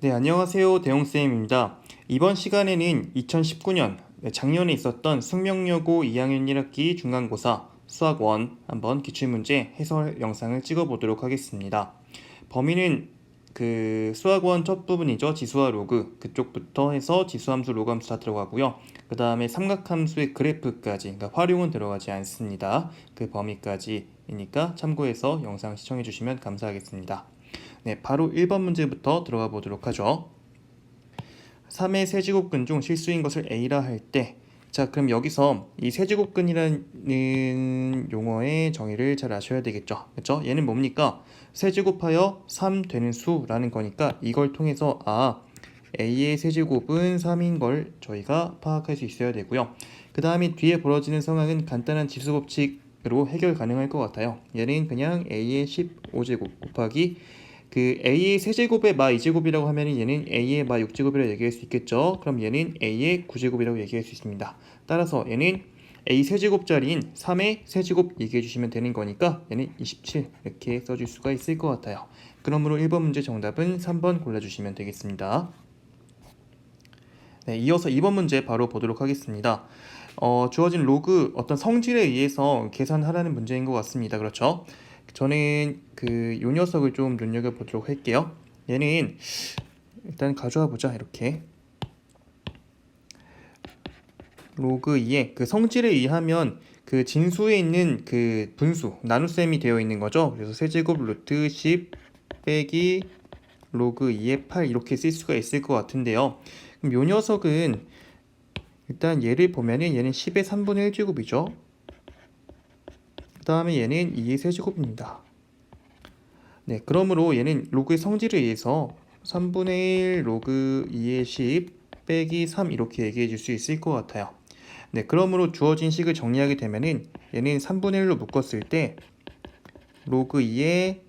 네, 안녕하세요. 대용쌤입니다. 이번 시간에는 2019년, 작년에 있었던 숙명여고 2학년 1학기 중간고사 수학 1 한번 기출문제 해설 영상을 찍어보도록 하겠습니다. 범위는 수학 1 첫 부분이죠. 지수와 로그 그쪽부터 해서 지수함수, 로그함수 다 들어가고요. 그 다음에 삼각함수의 그래프까지, 그러니까 활용은 들어가지 않습니다. 그 범위까지이니까 참고해서 영상 시청해 주시면 감사하겠습니다. 네, 바로 1번 문제부터 들어가 보도록 하죠. 3의 세제곱근 중 실수인 것을 A라 할 때, 자, 그럼 여기서 이 세제곱근이라는 용어의 정의를 잘 아셔야 되겠죠. 그렇죠? 얘는 뭡니까? 세제곱하여 3 되는 수라는 거니까 이걸 통해서 A의 세제곱은 3인 걸 저희가 파악할 수 있어야 되고요. 그 다음에 뒤에 벌어지는 상황은 간단한 지수 법칙으로 해결 가능할 것 같아요. 얘는 그냥 A의 15제곱 곱하기 A의 세제곱의 마 2제곱이라고 하면 얘는 A의 마 6제곱이라고 얘기할 수 있겠죠. 그럼 얘는 A의 9제곱이라고 얘기할 수 있습니다. 따라서 얘는 A 세제곱짜리인 3의 세제곱 얘기해 주시면 되는 거니까 얘는 27 이렇게 써줄 수가 있을 것 같아요. 그러므로 1번 문제 정답은 3번 골라주시면 되겠습니다. 네, 이어서 2번 문제 바로 보도록 하겠습니다. 주어진 로그 어떤 성질에 의해서 계산하라는 문제인 것 같습니다. 그렇죠? 저는 요 녀석을 좀 눈여겨보도록 할게요. 얘는 일단 가져와 보자. 이렇게 로그 2의 그 성질에 의하면 그 진수에 있는 그 분수 나눗셈이 되어 있는 거죠. 그래서 세제곱 루트 10 빼기 로그 2의 8 이렇게 쓸 수가 있을 것 같은데요. 그럼 요 녀석은 일단 얘를 보면은 얘는 10의 3분의 1제곱이죠. 그 다음에 얘는 2의 세제곱입니다. 네, 그러므로 얘는 로그의 성질에 의해서 3분의 1 로그 2의 10 빼기 3 이렇게 얘기해 줄 수 있을 것 같아요. 네, 그러므로 주어진 식을 정리하게 되면은 얘는 3분의 1로 묶었을 때 로그 2의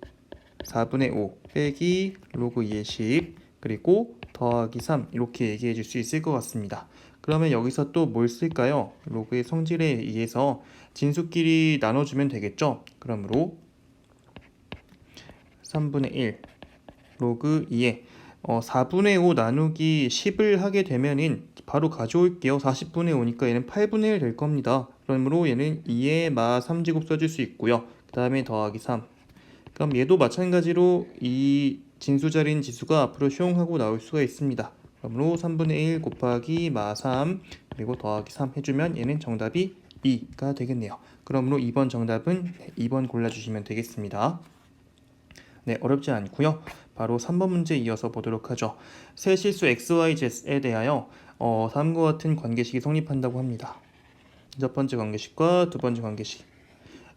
4분의 5 빼기 로그 2의 10 그리고 더하기 3 이렇게 얘기해 줄 수 있을 것 같습니다. 그러면 여기서 또 뭘 쓸까요? 로그의 성질에 의해서 진수끼리 나눠주면 되겠죠? 그러므로 3분의 1 로그 2에 4분의 5 나누기 10을 하게 되면은 바로 가져올게요. 40분의 5니까 얘는 8분의 1 될 겁니다. 그러므로 얘는 2의 마 3제곱 써줄 수 있고요. 그 다음에 더하기 3. 그럼 얘도 마찬가지로 이 진수자리인 지수가 앞으로 수용하고 나올 수가 있습니다. 그러므로 3분의 1 곱하기 마 3 그리고 더하기 3 해주면 얘는 정답이 2가 되겠네요. 그러므로 2번 정답은 2번 골라주시면 되겠습니다. 네, 어렵지 않고요. 바로 3번 문제 이어서 보도록 하죠. 세 실수 XYZ에 대하여 다음과 같은 관계식이 성립한다고 합니다. 첫 번째 관계식과 두 번째 관계식.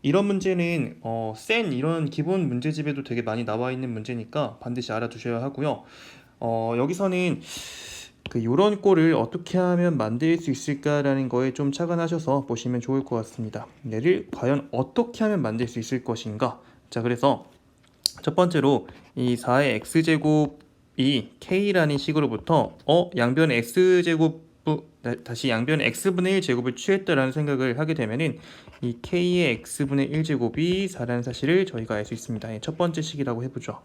이런 문제는 센 이런 기본 문제집에도 되게 많이 나와 있는 문제니까 반드시 알아두셔야 하고요. 여기서는 요런 꼴을 어떻게 하면 만들 수 있을까라는 거에 좀 착안하셔서 보시면 좋을 것 같습니다. 얘를 과연 어떻게 하면 만들 수 있을 것인가? 자, 그래서 첫 번째로 이 4의 x제곱이 k라는 식으로부터 양변의 x제곱 다시 양변의 x분의 1제곱을 취했다라는 생각을 하게 되면은 이 k의 x분의 1제곱이 4라는 사실을 저희가 알 수 있습니다. 첫 번째 식이라고 해보죠.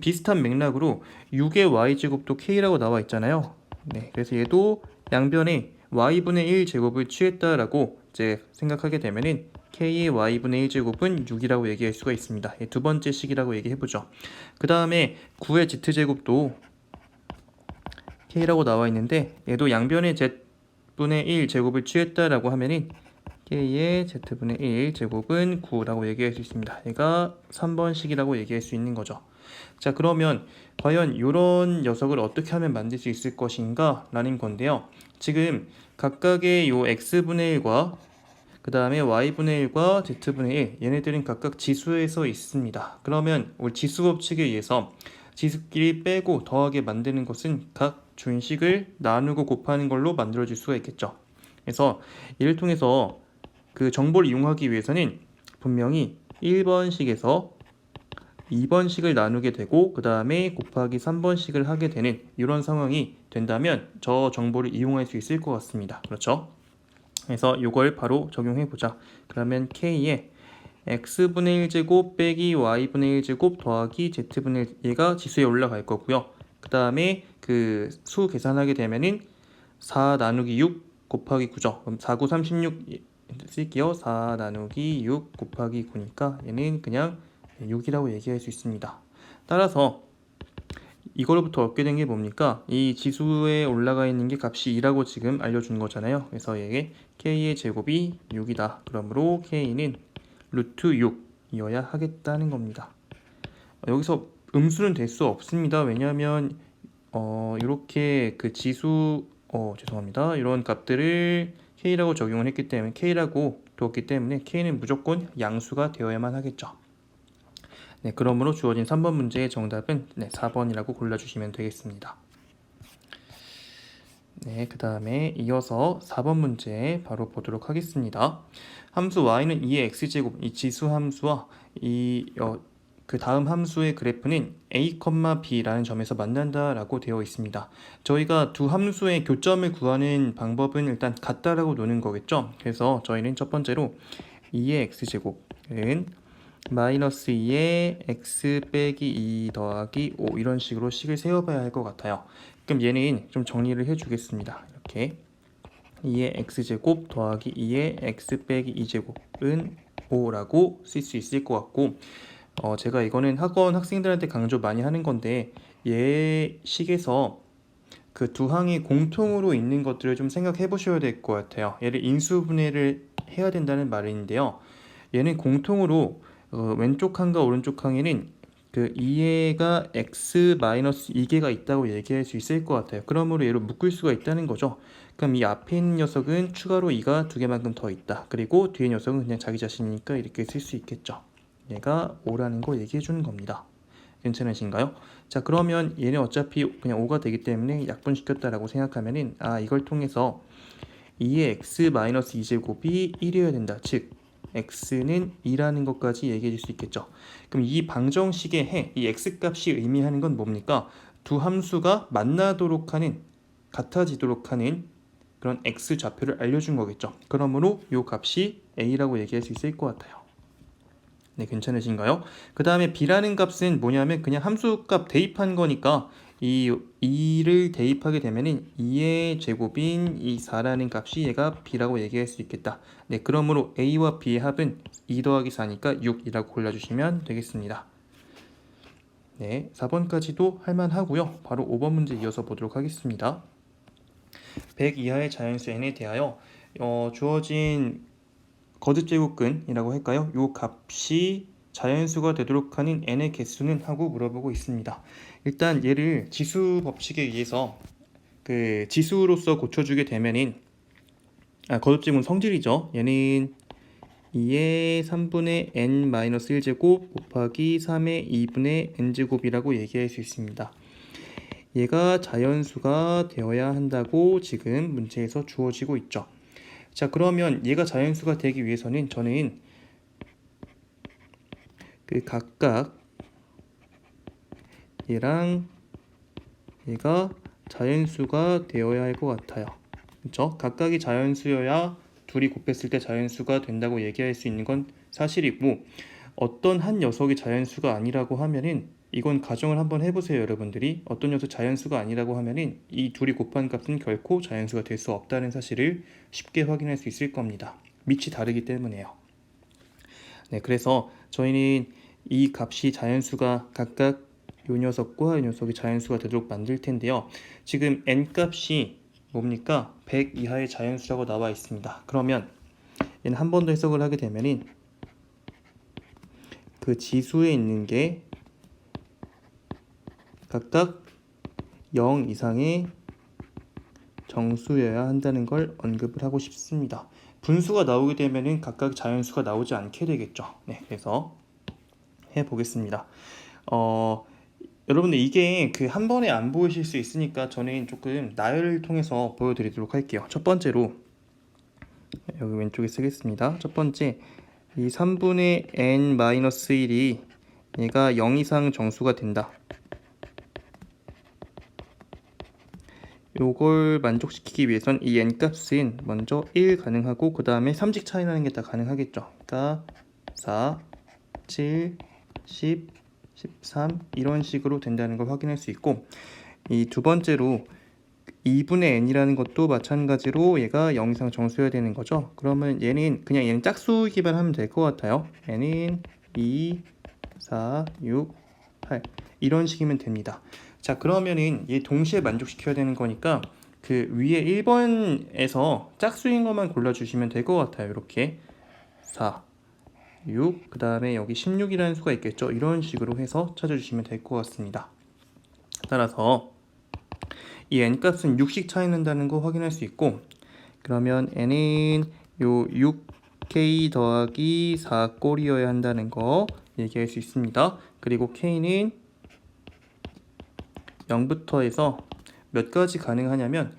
비슷한 맥락으로 6의 y제곱도 k라고 나와 있잖아요. 네, 그래서 얘도 양변의 y분의 1제곱을 취했다라고 이제 생각하게 되면은 k의 y분의 1제곱은 6이라고 얘기할 수가 있습니다. 두 번째 식이라고 얘기해보죠. 그 다음에 9의 z제곱도 k라고 나와 있는데 얘도 양변의 z분의 1제곱을 취했다라고 하면은 k의 z분의 1제곱은 9라고 얘기할 수 있습니다. 얘가 3번 식이라고 얘기할 수 있는 거죠. 자, 그러면 과연 이런 녀석을 어떻게 하면 만들 수 있을 것인가 라는 건데요. 지금 각각의 요 x분의 1과 그 다음에 y분의 1과 z분의 1 얘네들은 각각 지수에서 있습니다. 그러면 우리 지수 법칙에 의해서 지수끼리 빼고 더하게 만드는 것은 각 준식을 나누고 곱하는 걸로 만들어질 수가 있겠죠. 그래서 이를 통해서 그 정보를 이용하기 위해서는 분명히 1번식에서 2번식을 나누게 되고 그 다음에 곱하기 3번식을 하게 되는 이런 상황이 된다면 저 정보를 이용할 수 있을 것 같습니다. 그렇죠? 그래서 이걸 바로 적용해 보자. 그러면 k에 x분의 1제곱 빼기 y분의 1제곱 더하기 z분의 1 얘가 지수에 올라갈 거고요. 그 다음에 그 수 계산하게 되면은 4 나누기 6 곱하기 9죠. 그럼 4, 9, 36 쓸게요. 4 나누기 6 곱하기 9니까 얘는 그냥 6이라고 얘기할 수 있습니다. 따라서 이걸로부터 얻게 된 게 뭡니까? 이 지수에 올라가 있는 게 값이 2라고 지금 알려준 거잖아요. 그래서 얘게 k의 제곱이 6이다. 그러므로 k는 루트 6이어야 하겠다는 겁니다. 여기서 음수는 될 수 없습니다. 왜냐하면 이렇게 그 지수 죄송합니다. 이런 값들을 k라고 적용을 했기 때문에 k라고 두었기 때문에 k는 무조건 양수가 되어야만 하겠죠. 네, 그러므로 주어진 3번 문제의 정답은 4번이라고 골라주시면 되겠습니다. 네, 그 다음에 이어서 4번 문제 바로 보도록 하겠습니다. 함수 y는 2의 x제곱, 이 지수 함수와 그 다음 함수의 그래프는 a, b라는 점에서 만난다라고 되어 있습니다. 저희가 두 함수의 교점을 구하는 방법은 일단 같다라고 노는 거겠죠. 그래서 저희는 첫 번째로 2의 x제곱은 마이너스 2에 x 빼기 2 더하기 5 이런 식으로 식을 세워봐야 할 것 같아요. 그럼 얘는 좀 정리를 해주겠습니다. 이렇게 2의 x제곱 더하기 2의 x 빼기 2제곱은 5라고 쓸 수 있을 것 같고 제가 이거는 학원 학생들한테 강조 많이 하는 건데 얘 식에서 그 두 항이 공통으로 있는 것들을 좀 생각해 보셔야 될 것 같아요. 얘를 인수분해를 해야 된다는 말인데요. 얘는 공통으로 왼쪽 항과 오른쪽 항에는 그 2개가 x-2개가 있다고 얘기할 수 있을 것 같아요. 그러므로 얘로 묶을 수가 있다는 거죠. 그럼 이 앞에 있는 녀석은 추가로 2가 2개만큼 더 있다. 그리고 뒤에 녀석은 그냥 자기 자신이니까 이렇게 쓸 수 있겠죠. 얘가 5라는 거 얘기해 주는 겁니다. 괜찮으신가요? 자, 그러면 얘는 어차피 그냥 5가 되기 때문에 약분시켰다라고 생각하면은 이걸 통해서 2의 x-2제곱이 1이어야 된다. 즉 x는 2라는 것까지 얘기해 줄 수 있겠죠. 그럼 이 방정식의 해, 이 x값이 의미하는 건 뭡니까? 두 함수가 만나도록 하는, 같아지도록 하는 그런 x 좌표를 알려준 거겠죠. 그러므로 이 값이 a라고 얘기할 수 있을 것 같아요. 네, 괜찮으신가요? 그 다음에 b라는 값은 뭐냐면 그냥 함수값 대입한 거니까 이 2를 대입하게 되면은 2의 제곱인 이 4라는 값이 얘가 b라고 얘기할 수 있겠다. 네, 그러므로 a와 b의 합은 2 더하기 4니까 6이라고 골라주시면 되겠습니다. 네, 4번까지도 할만하고요. 바로 5번 문제 이어서 보도록 하겠습니다. 100 이하의 자연수 n에 대하여 주어진 거듭제곱근이라고 할까요? 요 값이 자연수가 되도록 하는 n의 개수는 하고 물어보고 있습니다. 일단 얘를 지수 법칙에 의해서 그 지수로서 고쳐주게 되면은 거듭제곱은 성질이죠. 얘는 2의 3분의 n-1제곱 곱하기 3의 2분의 n제곱이라고 얘기할 수 있습니다. 얘가 자연수가 되어야 한다고 지금 문제에서 주어지고 있죠. 자, 그러면 얘가 자연수가 되기 위해서는 저는 그 각각 얘랑 얘가 자연수가 되어야 할 것 같아요. 그렇죠? 각각이 자연수여야 둘이 곱했을 때 자연수가 된다고 얘기할 수 있는 건 사실이고, 어떤 한 녀석이 자연수가 아니라고 하면은 이건 가정을 한번 해보세요. 여러분들이 어떤 녀석 자연수가 아니라고 하면은 이 둘이 곱한 값은 결코 자연수가 될 수 없다는 사실을 쉽게 확인할 수 있을 겁니다. 밑이 다르기 때문에요. 네, 그래서 저희는 이 값이 자연수가 각각 이 녀석과 이 녀석이 자연수가 되도록 만들 텐데요. 지금 n 값이 뭡니까? 100 이하의 자연수라고 나와 있습니다. 그러면 얘는 한 번 더 해석을 하게 되면은 그 지수에 있는 게 각각 0 이상의 정수여야 한다는 걸 언급을 하고 싶습니다. 분수가 나오게 되면은 각각 자연수가 나오지 않게 되겠죠. 네, 그래서 해보겠습니다. 여러분들 이게 그 한 번에 안 보이실 수 있으니까 저는 조금 나열을 통해서 보여드리도록 할게요. 첫 번째로 여기 왼쪽에 쓰겠습니다. 첫 번째, 이 3분의 n-1이 얘가 0 이상 정수가 된다. 요걸 만족시키기 위해선 이 n값은 먼저 1 가능하고 그 다음에 3직 차이 나는 게 다 가능하겠죠. 그러니까 4, 7, 10, 13 이런 식으로 된다는 걸 확인할 수 있고, 이 두 번째로 2분의 n이라는 것도 마찬가지로 얘가 0 이상 정수여야 되는 거죠. 그러면 얘는 짝수기만 하면 될 것 같아요. n은 2, 4, 6, 8 이런 식이면 됩니다. 자, 그러면은 얘 동시에 만족시켜야 되는 거니까 그 위에 1번에서 짝수인 것만 골라주시면 될 것 같아요. 이렇게 4, 6, 그 다음에 여기 16이라는 수가 있겠죠. 이런 식으로 해서 찾아주시면 될 것 같습니다. 따라서 이 n값은 6씩 차이 난다는 거 확인할 수 있고, 그러면 n은 요 6k 더하기 4꼴이어야 한다는 거 얘기할 수 있습니다. 그리고 k는 0부터 해서 몇 가지 가능하냐면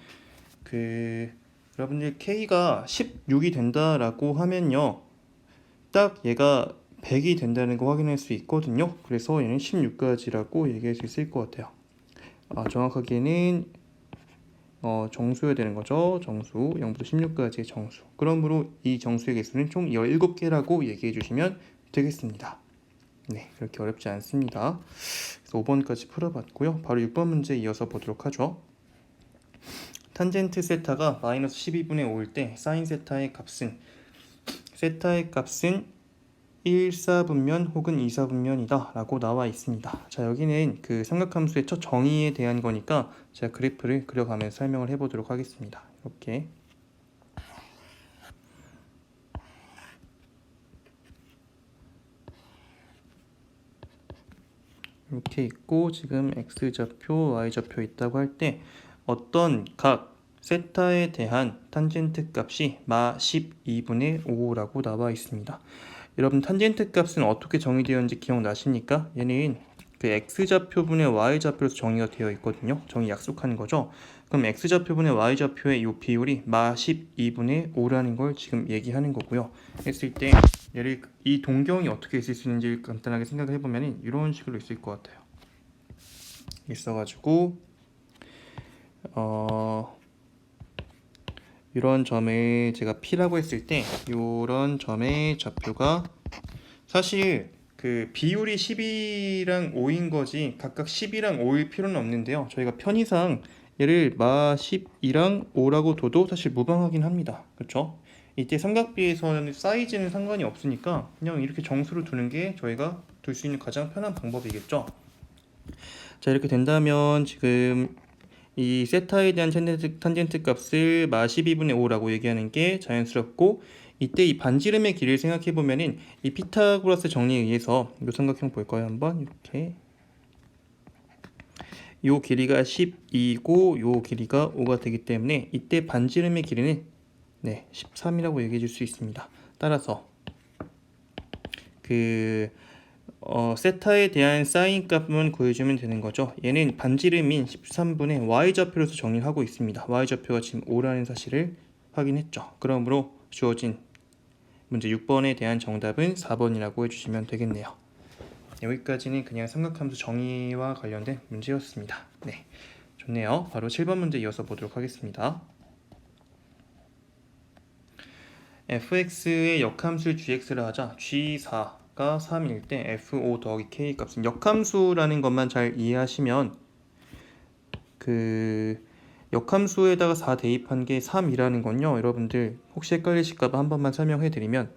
여러분들 k가 16이 된다라고 하면요, 딱 얘가 100이 된다는 거 확인할 수 있거든요. 그래서 얘는 16가지라고 얘기할 수 있을 것 같아요. 정확하게는 정수여야 되는 거죠. 정수 0부터 16까지의 정수. 그러므로 이 정수의 개수는 총 17개라고 얘기해 주시면 되겠습니다. 네, 그렇게 어렵지 않습니다. 그래서 5번까지 풀어봤고요. 바로 6번 문제 이어서 보도록 하죠. 탄젠트 세타가 마이너스 12분의 5일 때 사인 세타의 값은 1,4분면 혹은 2,4분면이다 라고 나와 있습니다. 자, 여기는 그 삼각함수의 첫 정의에 대한 거니까 제가 그래프를 그려가면서 설명을 해보도록 하겠습니다. 이렇게 있고, 지금 x좌표, y좌표 있다고 할 때 어떤 각 세타에 대한 탄젠트 값이 마 12분의 5라고 나와 있습니다. 여러분, 탄젠트 값은 어떻게 정의되었는지 기억나십니까? 얘는 그 x좌표분의 y좌표에서 정의가 되어 있거든요. 정의 약속하는 거죠. 그럼 x좌표분의 y좌표의 이 비율이 마 12분의 5라는 걸 지금 얘기하는 거고요. 했을 때 이 동경이 어떻게 있을 수 있는지 간단하게 생각을 해보면 이런 식으로 있을 것 같아요. 있어가지고 이런 점을 제가 P라고 했을 때 이런 점의 좌표가 사실 그 비율이 10이랑 5인 거지 각각 10이랑 5일 필요는 없는데요. 저희가 편의상 얘를 마 12랑 5라고 둬도 사실 무방하긴 합니다. 그렇죠? 이때 삼각비에서는 사이즈는 상관이 없으니까 그냥 이렇게 정수를 두는 게 저희가 둘 수 있는 가장 편한 방법이겠죠. 자, 이렇게 된다면 지금 이 세타에 대한 탄젠트 값을 마 12분의 5라고 얘기하는 게 자연스럽고, 이때 이 반지름의 길이를 생각해 보면은 이 피타고라스 정리에 의해서 이 삼각형 볼까요? 한번 이렇게 요 길이가 12고 요 길이가 5가 되기 때문에 이때 반지름의 길이는 13이라고 얘기해 줄 수 있습니다. 따라서 세타에 대한 사인 값만 구해주면 되는 거죠. 얘는 반지름인 13분의 y좌표로서 정의를 하고 있습니다. y좌표가 지금 5라는 사실을 확인했죠. 그러므로 주어진 문제 6번에 대한 정답은 4번이라고 해주시면 되겠네요. 여기까지는 그냥 삼각함수 정의와 관련된 문제였습니다. 네, 좋네요. 바로 7번 문제 이어서 보도록 하겠습니다. fx의 역함수 gx를 하자 g4가 3일 때 f5 더하기 k 값은 역함수라는 것만 잘 이해하시면 그 역함수에다가 4 대입한 게 3이라는 건요, 여러분들 혹시 헷갈리실까봐 한 번만 설명해 드리면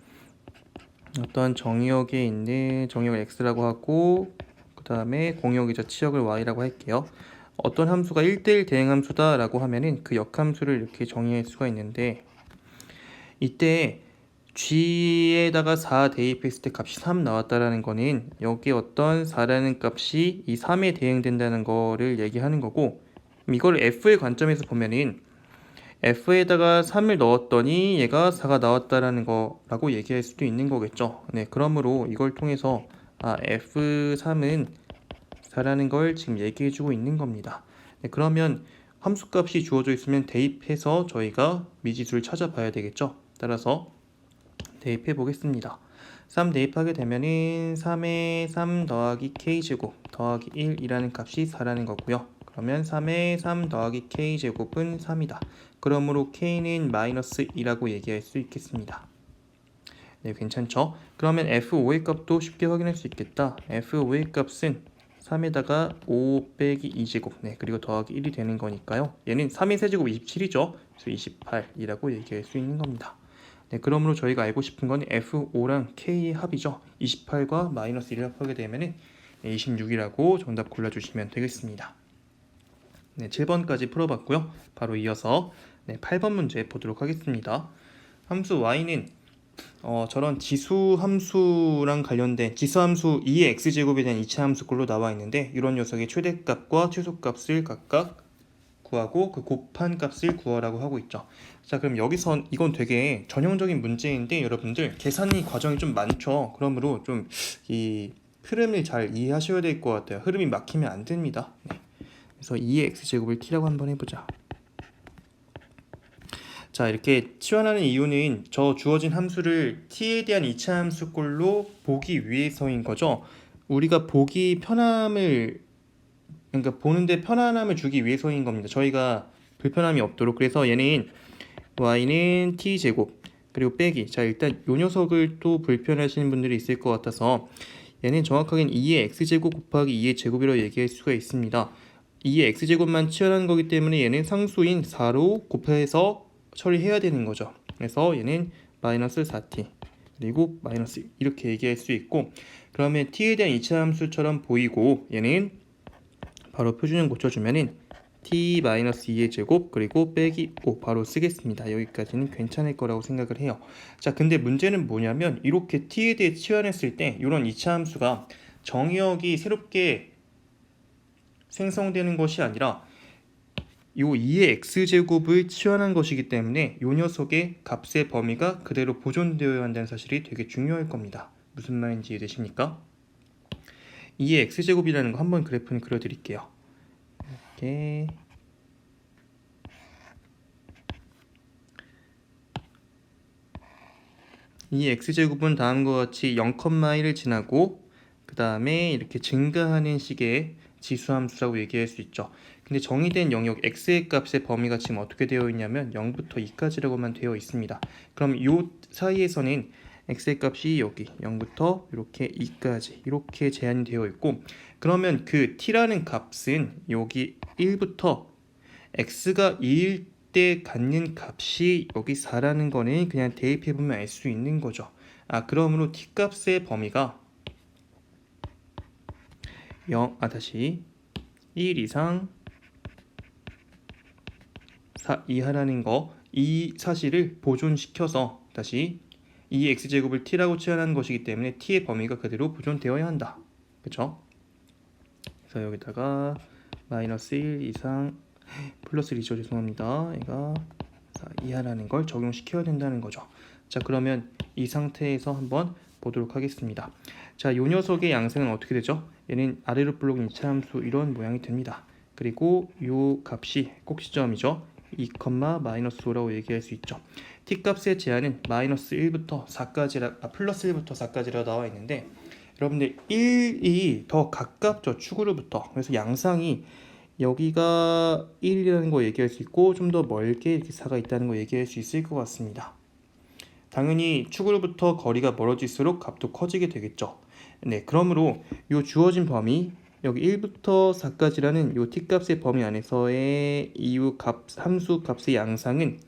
어떤 정의역에 있는 정의역을 x라고 하고 그 다음에 공역이자 치역을 y라고 할게요. 어떤 함수가 1대1 대응함수다 라고 하면은 그 역함수를 이렇게 정의할 수가 있는데, 이때 g에다가 4 대입했을 때 값이 3 나왔다라는 거는 여기 어떤 4라는 값이 이 3에 대응된다는 거를 얘기하는 거고, 이걸 f의 관점에서 보면은 f에다가 3을 넣었더니 얘가 4가 나왔다라는 거라고 얘기할 수도 있는 거겠죠. 네, 그러므로 이걸 통해서 f3은 4라는 걸 지금 얘기해주고 있는 겁니다. 네, 그러면 함수값이 주어져 있으면 대입해서 저희가 미지수를 찾아봐야 되겠죠. 따라서 대입해 보겠습니다. 3 대입하게 되면은 3에 3 더하기 k제곱 더하기 1이라는 값이 4라는 거고요. 그러면 3에 3 더하기 k제곱은 3이다. 그러므로 k는 마이너스 2라고 얘기할 수 있겠습니다. 네, 괜찮죠? 그러면 f5의 값도 쉽게 확인할 수 있겠다. f5의 값은 3에다가 5 빼기 2제곱 네 그리고 더하기 1이 되는 거니까요. 얘는 3의 세제곱 27이죠. 그래서 28이라고 얘기할 수 있는 겁니다. 네, 그러므로 저희가 알고 싶은 건 F5랑 K의 합이죠. 28과 마이너스 1을 합하게 되면은 26이라고 정답 골라주시면 되겠습니다. 네, 7번까지 풀어봤고요. 바로 이어서 8번 문제 보도록 하겠습니다. 함수 y는 저런 지수 함수랑 관련된 지수 함수 2의 x제곱에 대한 이차 함수꼴로 나와 있는데 이런 녀석의 최대값과 최소값을 각각 구하고 그 곱한 값을 구하라고 하고 있죠. 자, 그럼 여기서 이건 되게 전형적인 문제인데 여러분들 계산이 과정이 좀 많죠. 그러므로 좀 이 흐름을 잘 이해하셔야 될 것 같아요. 흐름이 막히면 안 됩니다. 네. 그래서 2의 x제곱을 t라고 한번 해보자. 자, 이렇게 치환하는 이유는 저 주어진 함수를 t에 대한 이차 함수꼴로 보기 위해서인 거죠. 우리가 보기 편함을 그러니까 보는데 편안함을 주기 위해서인 겁니다. 저희가 불편함이 없도록. 그래서 얘는 y는 t제곱 그리고 빼기. 자, 일단 요 녀석을 또 불편하시는 분들이 있을 것 같아서 얘는 정확하게는 2의 x제곱 곱하기 2의 제곱이라고 얘기할 수가 있습니다. 2의 x제곱만 치환하는 거기 때문에 얘는 상수인 4로 곱해서 처리해야 되는 거죠. 그래서 얘는 마이너스 4t 그리고 마이너스 이렇게 얘기할 수 있고, 그러면 t에 대한 이차 함수처럼 보이고 얘는 바로 표준형 고쳐주면은 t-2의 제곱 그리고 빼기 5 바로 쓰겠습니다. 여기까지는 괜찮을 거라고 생각을 해요. 자, 근데 문제는 뭐냐면 이렇게 t에 대해 치환했을 때 이런 이차 함수가 정의역이 새롭게 생성되는 것이 아니라 요 2의 x제곱을 치환한 것이기 때문에 요 녀석의 값의 범위가 그대로 보존되어야 한다는 사실이 되게 중요할 겁니다. 무슨 말인지 이해되십니까? 2의 x제곱이라는 거 한번 그래프는 그려드릴게요. 이렇게 2의 x제곱은 다음과 같이 0,1을 지나고 그 다음에 이렇게 증가하는 식의 지수함수라고 얘기할 수 있죠. 근데 정의된 영역 x의 값의 범위가 지금 어떻게 되어 있냐면 0부터 2까지라고만 되어 있습니다. 그럼 이 사이에서는 x의 값이 여기 0부터 이렇게 2까지 이렇게 제한이 되어 있고, 그러면 그 t라는 값은 여기 1부터 x가 2일 때 갖는 값이 여기 4라는 거는 그냥 대입해보면 알 수 있는 거죠. 그러므로 t 값의 범위가 1 이상 4 이하라는 거, 이 사실을 보존시켜서 다시 2의 x제곱을 t라고 치환하는 것이기 때문에 t의 범위가 그대로 보존되어야 한다. 그쵸? 그래서 여기다가 마이너스 1 이상 플러스 1이죠. 죄송합니다. 얘가 4 이하라는 걸 적용시켜야 된다는 거죠. 자, 그러면 이 상태에서 한번 보도록 하겠습니다. 자, 요 녀석의 양상은 어떻게 되죠? 얘는 아래로 불러온 이차함수 이런 모양이 됩니다. 그리고 요 값이 꼭지점이죠. 2, 마이너스 5라고 얘기할 수 있죠. t 값의 제한은 마이너스 1부터 4까지라 플러스 1부터 4까지라 나와 있는데 여러분들 1이 더 가깝죠. 축으로부터. 그래서 양상이 여기가 1이라는 거 얘기할 수 있고 좀 더 멀게 이렇게 4가 있다는 거 얘기할 수 있을 것 같습니다. 당연히 축으로부터 거리가 멀어질수록 값도 커지게 되겠죠. 네, 그러므로 이 주어진 범위 여기 1부터 4까지라는 이 t값의 범위 안에서의 이유 값 함수 값의 양상은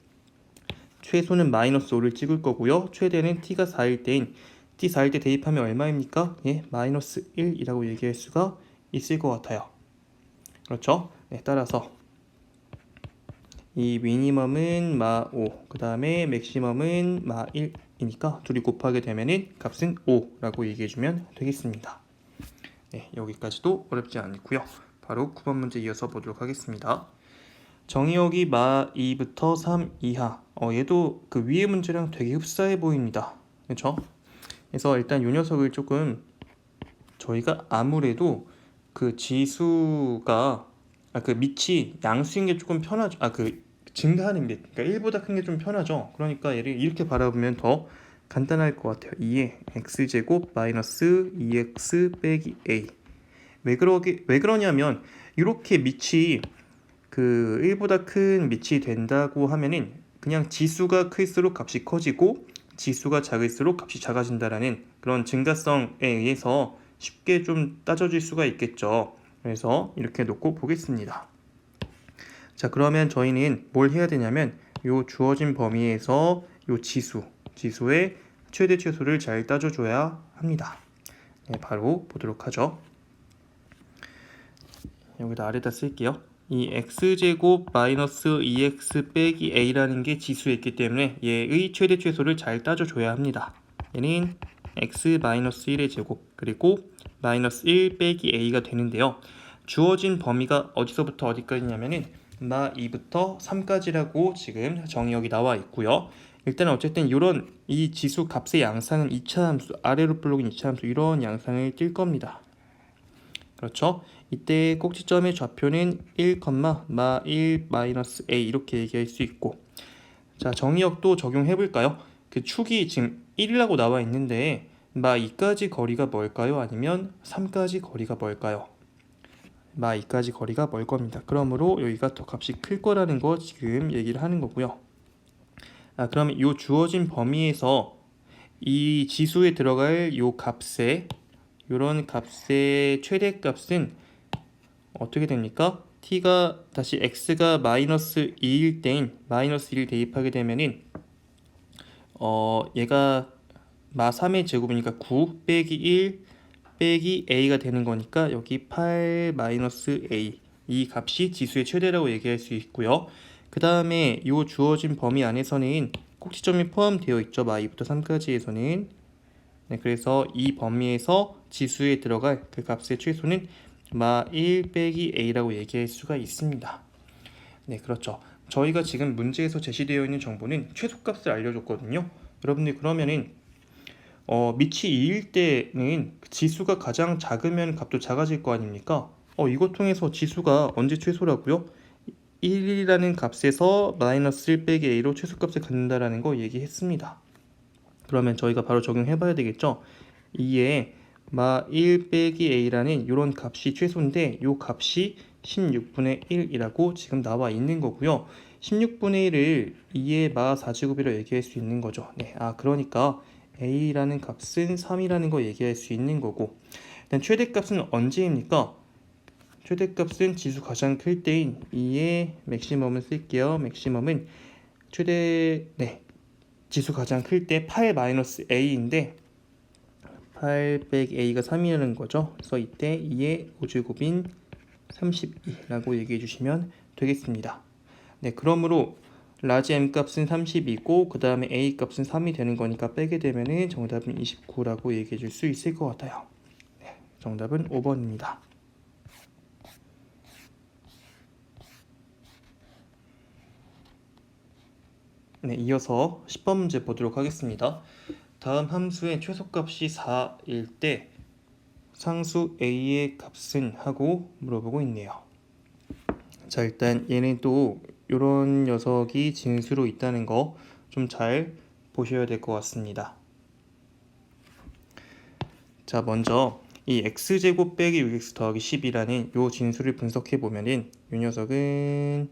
최소는 마이너스 5를 찍을 거고요. 최대는 t가 4일 때인 t 4일 때 대입하면 얼마입니까? 예, 마이너스 1이라고 얘기할 수가 있을 것 같아요. 그렇죠? 네, 따라서 이 미니멈은 마 5, 그 다음에 맥시멈은 마 1이니까 둘이 곱하게 되면은 값은 5라고 얘기해주면 되겠습니다. 네, 여기까지도 어렵지 않고요. 바로 9번 문제 이어서 보도록 하겠습니다. 정의역이 마 2부터 3 이하. 얘도 그 위의 문제랑 되게 흡사해 보입니다. 그렇죠? 그래서 일단 이 녀석을 조금 저희가 아무래도 그 지수가 그 밑이 양수인 게 조금 편하죠. 그 증가하는 밑, 그러니까 1보다 큰 게 좀 편하죠. 그러니까 얘를 이렇게 바라보면 더 간단할 것 같아요. 2의 x제곱 마이너스 2x 빼기 a. 왜 그러냐면 이렇게 밑이 그 1보다 큰 밑이 된다고 하면은 그냥 지수가 클수록 값이 커지고 지수가 작을수록 값이 작아진다라는 그런 증가성에 의해서 쉽게 좀 따져질 수가 있겠죠. 그래서 이렇게 놓고 보겠습니다. 자, 그러면 저희는 뭘 해야 되냐면 요 주어진 범위에서 요 지수의 최대 최소를 잘 따져줘야 합니다. 네, 바로 보도록 하죠. 여기다 아래다 쓸게요. 이 x제곱 마이너스 2x 빼기 a라는 게 지수에 있기 때문에 얘의 최대 최소를 잘 따져줘야 합니다. 얘는 x 마이너스 1의 제곱 그리고 마이너스 1 빼기 a가 되는데요. 주어진 범위가 어디서부터 어디까지냐면은 마 2부터 3까지라고 지금 정의 여기 나와 있고요. 일단 어쨌든 이런 이 지수 값의 양상은 이차함수, 아래로 블록인 이차함수 이런 양상을 띌 겁니다. 그렇죠? 이때 꼭지점의 좌표는 1, 마 1 마이너스 a 이렇게 얘기할 수 있고, 자, 정의역도 적용해 볼까요? 그 축이 지금 1이라고 나와 있는데 마 2까지 거리가 뭘까요? 아니면 3까지 거리가 뭘까요? 마 2까지 거리가 멀 겁니다. 그러므로 여기가 더 값이 클 거라는 거 지금 얘기를 하는 거고요. 그러면 이 주어진 범위에서 이 지수에 들어갈 요 값의 이런 값의 최대값은 어떻게 됩니까? t가 다시 x가 마이너스 2일 때인 마이너스 1 대입하게 되면은 얘가 마 3의 제곱이니까 9 빼기 1 빼기 a가 되는 거니까 여기 8 마이너스 a 이 값이 지수의 최대라고 얘기할 수 있고요. 그 다음에 이 주어진 범위 안에서는 꼭지점이 포함되어 있죠. 마 2부터 3까지에서는. 네, 그래서 이 범위에서 지수에 들어갈 그 값의 최소는 마 1 빼기 a라고 얘기할 수가 있습니다. 네, 그렇죠. 저희가 지금 문제에서 제시되어 있는 정보는 최소값을 알려줬거든요. 여러분들 그러면은 밑이 2일 때는 지수가 가장 작으면 값도 작아질 거 아닙니까? 이거 통해서 지수가 언제 최소라고요? 1이라는 값에서 마이너스 1 빼기 a로 최소값을 갖는다라는 거 얘기했습니다. 그러면 저희가 바로 적용해 봐야 되겠죠? 2에 마 1 빼기 a라는 이런 값이 최소인데 이 값이 16분의 1이라고 지금 나와 있는 거고요. 16분의 1을 2의 마 4제곱이라고 얘기할 수 있는 거죠. 네, 그러니까 a라는 값은 3이라는 거 얘기할 수 있는 거고, 일단 최대값은 언제입니까? 최대값은 지수 가장 클 때인 2의 맥시멈을 쓸게요. 맥시멈은 지수 가장 클 때 8 마이너스 a인데 8 빼기 a가 3이라는 거죠. 그래서 이때 2의 5제곱인 32라고 얘기해 주시면 되겠습니다. 네, 그러므로 라지 m 값은 30이고 그 다음에 a 값은 3이 되는 거니까 빼게 되면은 정답은 29라고 얘기해 줄 수 있을 것 같아요. 네, 정답은 5번입니다. 네, 이어서 10번 문제 보도록 하겠습니다. 다음 함수의 최소값이 4일 때 상수 a의 값은 하고 물어보고 있네요. 자, 일단 얘는 또 이런 녀석이 진수로 있다는 거 좀 잘 보셔야 될 것 같습니다. 자, 먼저 이 x제곱 빼기 6x 더하기 10이라는 요 진수를 분석해 보면은 이 녀석은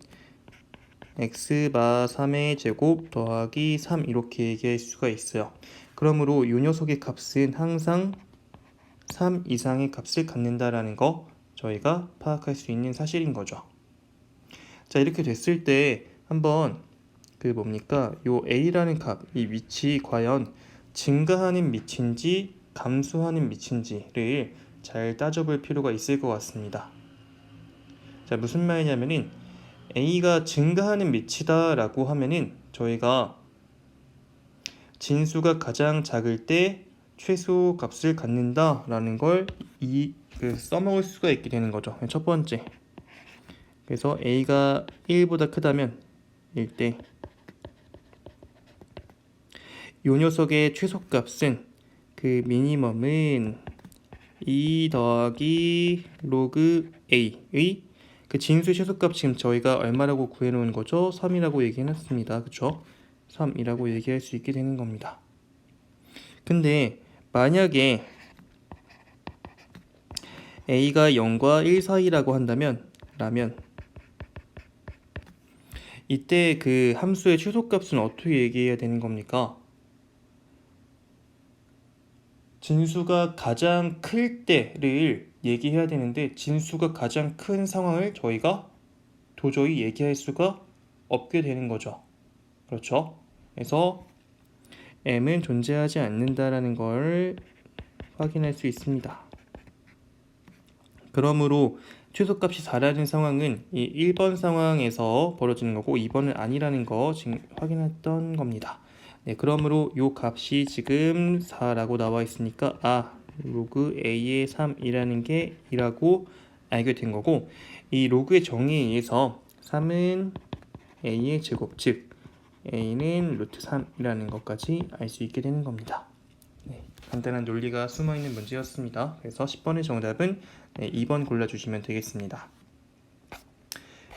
x 마 3의 제곱 더하기 3 이렇게 얘기할 수가 있어요. 그러므로 이 녀석의 값은 항상 3 이상의 값을 갖는다라는 거 저희가 파악할 수 있는 사실인 거죠. 자, 이렇게 됐을 때 한번 요 a라는 값, 이 위치 과연 증가하는 밑인지 감소하는 밑인지를 잘 따져볼 필요가 있을 것 같습니다. 자, 무슨 말이냐면은 a가 증가하는 밑이다 라고 하면은 저희가 진수가 가장 작을 때 최소 값을 갖는다 라는 걸 써먹을 수가 있게 되는 거죠. 첫 번째, 그래서 a가 1보다 크다면 1대 요 녀석의 최소값은 그 미니멈은 2 더하기 로그 a의 그 진수 최소값 지금 저희가 얼마라고 구해놓은 거죠? 3이라고 얘기해놨습니다. 그쵸? 3이라고 얘기할 수 있게 되는 겁니다. 근데 만약에 a가 0과 1 사이라고 한다면 이때 그 함수의 최소값은 어떻게 얘기해야 되는 겁니까? 진수가 가장 클 때를 얘기해야 되는데 진수가 가장 큰 상황을 저희가 도저히 얘기할 수가 없게 되는 거죠. 그렇죠? 그래서 m은 존재하지 않는다라는 걸 확인할 수 있습니다. 그러므로 최소값이 4라는 상황은 이 1번 상황에서 벌어지는 거고 2번은 아니라는 거 지금 확인했던 겁니다. 네, 그러므로 요 값이 지금 4라고 나와 있으니까 로그 a의 3이라는 게 2라고 알게 된 거고, 이 로그의 정의에 의해서 3은 a의 제곱, 즉 a는 루트 3이라는 것까지 알 수 있게 되는 겁니다. 네, 간단한 논리가 숨어있는 문제였습니다. 그래서 10번의 정답은 2번 골라주시면 되겠습니다.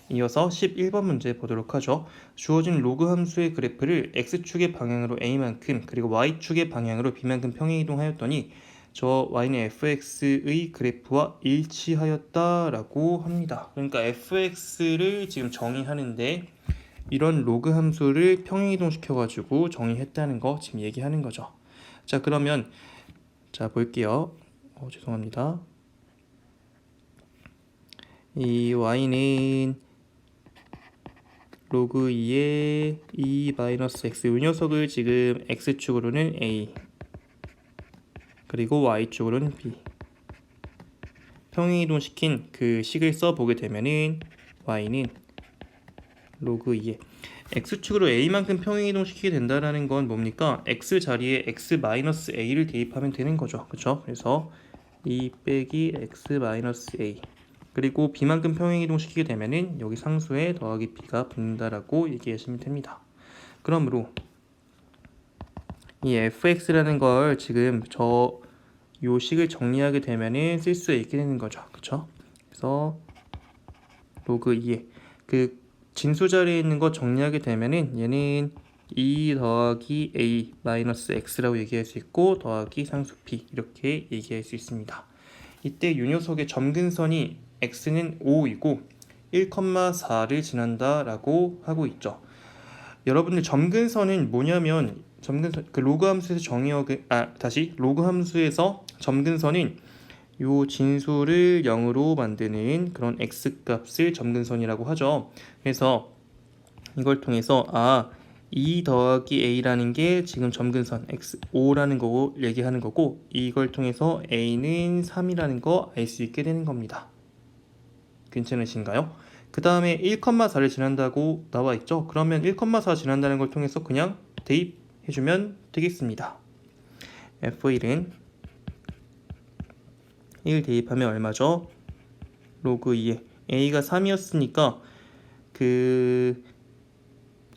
이어서 11번 문제 보도록 하죠. 주어진 로그 함수의 그래프를 x축의 방향으로 a만큼 그리고 y축의 방향으로 b만큼 평행이동하였더니 저 y는 fx의 그래프와 일치하였다라고 합니다. 그러니까 fx를 지금 정의하는데 이런 로그 함수를 평행이동시켜가지고 정의했다는 거 지금 얘기하는 거죠. 자, 그러면 자 볼게요. 죄송합니다. 이 y는 로그 2의 2-x, 이 녀석을 지금 x축으로는 a 그리고 y축으로는 b 평행이동시킨 그 식을 써보게 되면은 y는 로그 2의 x축으로 a만큼 평행이동시키게 된다라는 건 뭡니까? x 자리에 x-a를 대입하면 되는 거죠. 그쵸? 그래서 2 빼기 x-a 그리고 b만큼 평행이동시키게 되면은 여기 상수에 더하기 b가 붙는다라고 얘기하시면 됩니다. 그러므로 이 fx라는 걸 지금 요 식을 정리하게 되면은 쓸 수 있게 되는 거죠. 그쵸? 그래서 로그 2의 그 진수 자리에 있는 거 정리하게 되면은 얘는 2 더하기 a 마이너스 x라고 얘기할 수 있고 더하기 상수 b 이렇게 얘기할 수 있습니다. 이때 이 녀석의 점근선이 x는 5이고 1,4를 지난다 라고 하고 있죠. 여러분들 점근선은 뭐냐면 점근선 그 로그 함수에서 로그 함수에서 점근선은 요 진수를 0으로 만드는 그런 x값을 점근선이라고 하죠. 그래서 이걸 통해서 2 더하기 a라는 게 지금 점근선 x5라는 거고 얘기하는 거고, 이걸 통해서 a는 3이라는 거 알 수 있게 되는 겁니다. 괜찮으신가요? 그 다음에 1,4를 지난다고 나와 있죠. 그러면 1,4 지난다는 걸 통해서 그냥 대입해주면 되겠습니다. f1은 1 대입하면 얼마죠? 로그 2에 a가 3이었으니까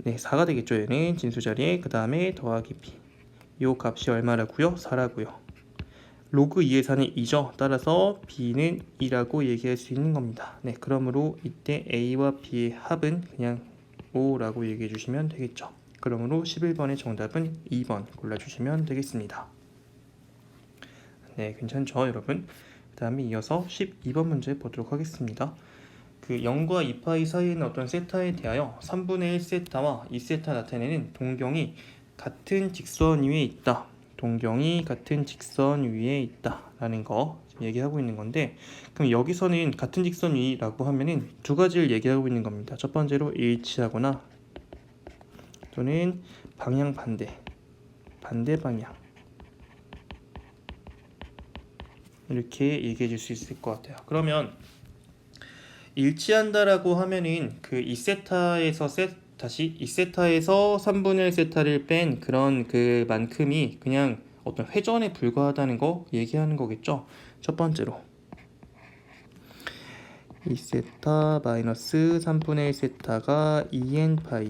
4가 되겠죠. 얘는 진수 자리에 그 다음에 더하기 b 요 값이 얼마라고요? 4라고요. 로그 2의 4는 2죠. 따라서 b는 2라고 얘기할 수 있는 겁니다. 네, 그러므로 이때 a와 b의 합은 그냥 5라고 얘기해 주시면 되겠죠. 그러므로 11번의 정답은 2번 골라주시면 되겠습니다. 네, 괜찮죠 여러분? 그 다음에 이어서 12번 문제 보도록 하겠습니다. 그 0과 2파이 사이에는 어떤 세타에 대하여 3분의 1 세타와 2 세타 나타내는 동경이 같은 직선 위에 있다. 동경이 같은 직선 위에 있다 라는 거 얘기하고 있는 건데, 그럼 여기서는 같은 직선 위라고 하면은 두 가지를 얘기하고 있는 겁니다. 첫 번째로 일치하거나 또는 방향 반대 방향 이렇게 얘기해 줄 수 있을 것 같아요. 그러면 일치한다라고 하면은 그 2세타에서 2세타에서 3분의 1 세타를 뺀 그런 그 만큼이 그냥 어떤 회전에 불과하다는 거 얘기하는 거겠죠. 첫 번째로 2세타 마이너스 3분의 1 세타가 2n 파이,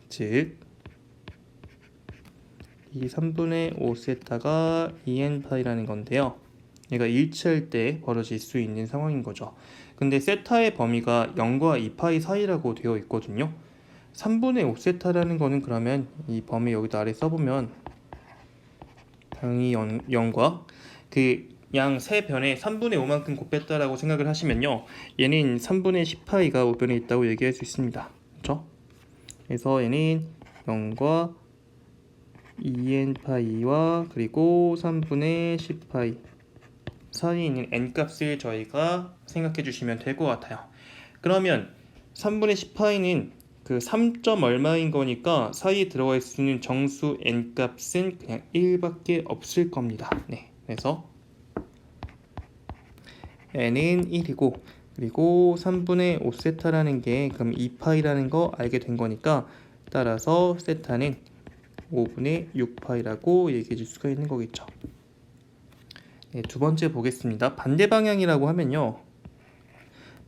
즉 이 3분의 5 세타가 2n 파이라는 건데요. 얘가 일치할 때 벌어질 수 있는 상황인 거죠. 근데 세타의 범위가 0과 2파이 사이라고 되어 있거든요. 3분의 5 세타라는 거는 그러면 이 범위 여기다 아래 써보면 당연히 0과 그 양 세 변에 3분의 5만큼 곱했다라고 생각을 하시면요, 얘는 3분의 10파이가 우변에 있다고 얘기할 수 있습니다. 그렇죠? 그래서 얘는 0과 2n파이와 그리고 3분의 10파이 사이에 있는 n값을 저희가 생각해 주시면 될 것 같아요. 그러면 3분의 10파이는 그 3점 얼마인 거니까 사이에 들어가 있는 정수 n값은 그냥 1밖에 없을 겁니다. 네, 그래서 n은 1이고 그리고 3분의 5세타라는 게 그럼 2파이라는 거 알게 된 거니까 따라서 세타는 5분의 6파이라고 얘기해 줄 수가 있는 거겠죠. 네, 두 번째 보겠습니다. 반대 방향이라고 하면요.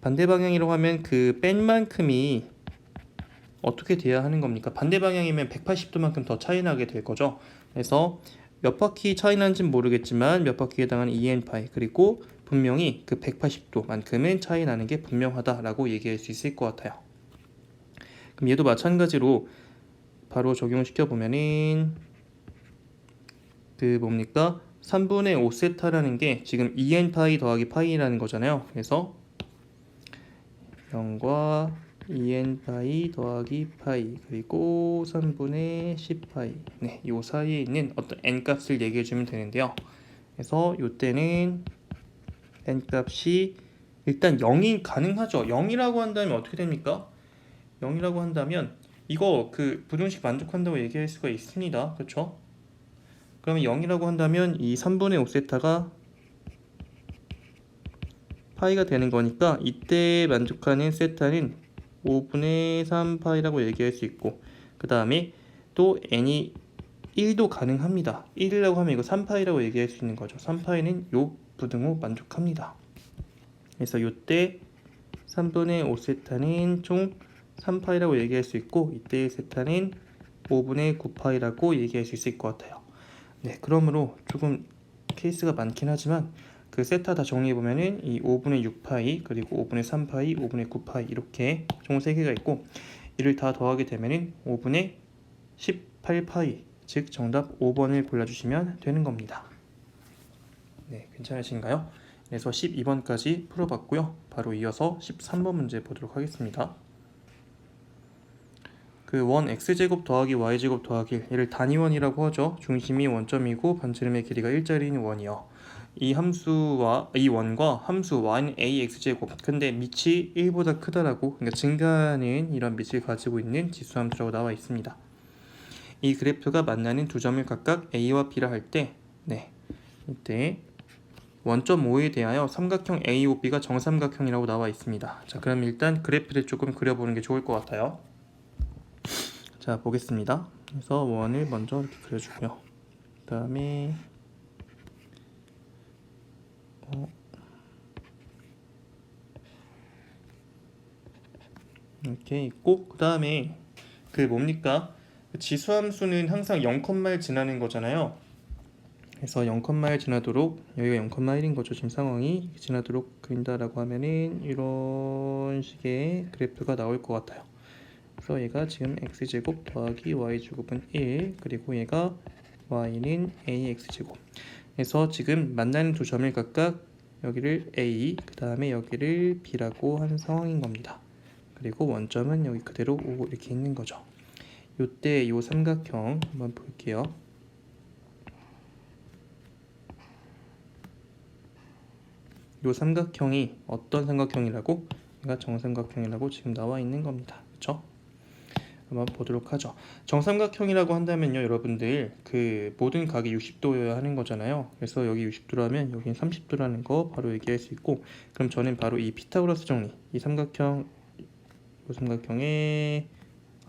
반대 방향이라고 하면 그 뺀 만큼이 어떻게 돼야 하는 겁니까? 반대 방향이면 180도만큼 더 차이 나게 될 거죠. 그래서 몇 바퀴 차이 나는지는 모르겠지만 몇 바퀴에 해당하는 2n파이 그리고 분명히 그 180도만큼은 차이 나는 게 분명하다라고 얘기할 수 있을 것 같아요. 그럼 얘도 마찬가지로 바로 적용시켜 보면은 그 뭡니까? 3분의 5세타라는 게 지금 2n파이 더하기 파이라는 거잖아요. 그래서 0과 2n파이 더하기 파이 그리고 3분의 10파이 네, 요 사이에 있는 어떤 n값을 얘기해 주면 되는데요. 그래서 요때는 n값이 일단 0이 가능하죠. 0이라고 한다면 어떻게 됩니까? 0이라고 한다면 이거 그 부등식 만족한다고 얘기할 수가 있습니다. 그렇죠? 그러면 0이라고 한다면 이 3분의 5세타가 파이가 되는 거니까 이때 만족하는 세타는 5분의 3파이라고 얘기할 수 있고 그 다음에 또 n이 1도 가능합니다. 1이라고 하면 이거 3파이라고 얘기할 수 있는 거죠. 3파이는 요 부등호 만족합니다. 그래서 요때 3분의 5세타는 총 3파이라고 얘기할 수 있고 이때의 세타는 5분의 9파이라고 얘기할 수 있을 것 같아요. 네, 그러므로 조금 케이스가 많긴 하지만 그 세타 다 정리해보면은 이 5분의 6파이 그리고 5분의 3파이 5분의 9파이 이렇게 총 3개가 있고 이를 다 더하게 되면은 5분의 18파이 즉 정답 5번을 골라주시면 되는 겁니다. 네, 괜찮으신가요? 그래서 12번까지 풀어봤고요. 바로 이어서 13번 문제 보도록 하겠습니다. 그 원 x제곱 더하기 y제곱 더하기 1 얘를 단위원이라고 하죠. 중심이 원점이고 반지름의 길이가 1짜리인 원이요. 이 함수와 이 원과 함수 y는 ax제곱 근데 밑이 1보다 크다라고 그러니까 증가하는 이런 밑을 가지고 있는 지수함수라고 나와 있습니다. 이 그래프가 만나는 두 점을 각각 a와 b라 할 때 네, 이때 원점 O에 대하여 삼각형 AOB가 정삼각형이라고 나와 있습니다. 자, 그럼 일단 그래프를 조금 그려보는 게 좋을 것 같아요. 자, 보겠습니다. 그래서 원을 먼저 이렇게 그려주고요. 그 다음에 이렇게 있고 그 다음에 그 뭡니까? 지수함수는 항상 0,1 지나는 거잖아요. 그래서 0,1 지나도록 여기가 0,1인 거죠. 지금 상황이 지나도록 그린다라고 하면은 이런 식의 그래프가 나올 것 같아요. 그래서 얘가 지금 x제곱 더하기 y제곱은 1 그리고 얘가 y는 ax제곱 그래서 지금 만나는 두 점을 각각 여기를 a 그 다음에 여기를 b라고 하는 상황인 겁니다. 그리고 원점은 여기 그대로 O 이렇게 있는 거죠. 요때 요 삼각형 한번 볼게요. 요 삼각형이 어떤 삼각형이라고? 얘가 정삼각형이라고 지금 나와 있는 겁니다. 그쵸? 한번 보도록 하죠. 정삼각형이라고 한다면요, 여러분들 그 모든 각이 60도여야 하는 거잖아요. 그래서 여기 60도라면 여기는 30도라는 거 바로 얘기할 수 있고, 그럼 저는 바로 이 피타고라스 정리, 이 삼각형, 이 삼각형의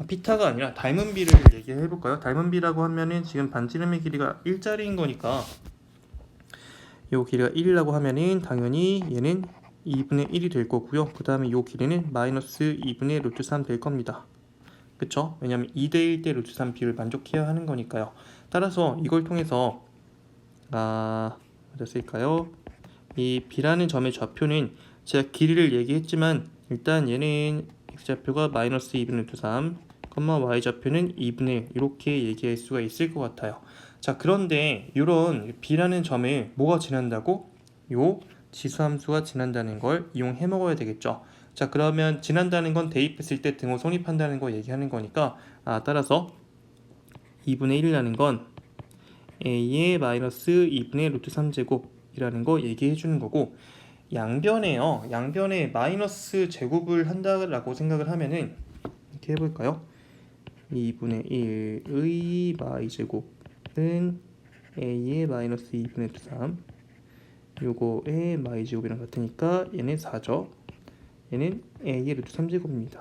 피타가 아니라 닮은 비를 얘기해 볼까요? 닮은 비라고 하면은 지금 반지름의 길이가 1짜리인 거니까 요 길이가 1이라고 하면은 당연히 얘는 2분의 1이 될 거고요. 그 다음에 요 길이는 마이너스 2분의 루트 3 될 겁니다. 그쵸? 왜냐면 2대1 대 루트 3 비율을 만족해야 하는 거니까요. 따라서 이걸 통해서 어땠을까요? 이 b라는 점의 좌표는 제가 길이를 얘기했지만 일단 얘는 x좌표가 마이너스 2분의 루트 3 y좌표는 2분의 1 이렇게 얘기할 수가 있을 것 같아요. 자, 그런데 이런 b라는 점을 뭐가 지난다고? 요 지수함수가 지난다는 걸 이용해 먹어야 되겠죠. 자, 그러면 지난다는 건 대입했을 때 등호 성립한다는 거 얘기하는 거니까 따라서 2분의 1이라는 건 a의 마이너스 2분의 루트 3제곱이라는 거 얘기해 주는 거고, 양변에요. 양변에 마이너스 제곱을 한다라고 생각을 하면은 이렇게 해볼까요? 2분의 1의 마이 제곱은 a의 마이너스 2분의 루트 3, 요거의 마이 제곱이랑 같으니까 얘는 4죠. 얘는 a의 루트 3제곱입니다.